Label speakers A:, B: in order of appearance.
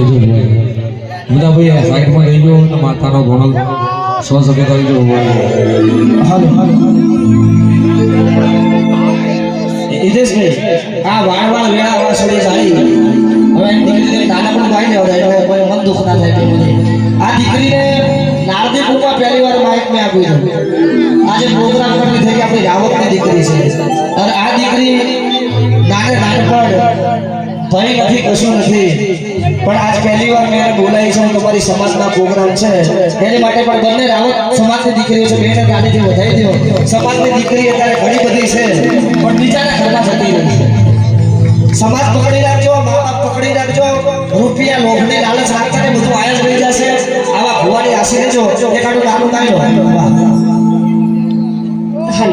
A: બધા ભાઈ સાઈડમાં રહી ગયો ને માતાનો ઘણો સો સભ્ય કરી ગયો
B: હાલો હાલો હિતેશભાઈ આ વાળવાળ વેળા આવા છોડી જાય હવે એમ દીકરીને નાના પણ ભાઈ ને હવે કોઈ મન દુઃખ ના થાય કે આ દીકરીને નારદી કૃપા પહેલી વાર માઇક મેં આપ્યું છે આજે પ્રોગ્રામ કરવી થઈ કે આપણી રાવતની દીકરી છે અને આ દીકરી નાને નાનપણ ભણી નથી કશું નથી પણ આજ પહેલી વાર મેં બોલાવી છે તમારી સમાજના પ્રોગ્રામ છે એની માટે પણ બંને રાવત સમાજની દીકરીઓ છે બેને ગાડીથી વધાવી દો સમાજની દીકરી અત્યારે ઘણી બધી છે પણ બીજાના ઘરમાં જતી રહી છે સમાજ પકડી રાખજો મા બાપ પકડી રાખજો રૂપિયા લોભની લાલચ રાખતા ને બધું આયલ રહી જશે આવા ભુવાની આશી લેજો એકાડું નાનું કાઢો હાલ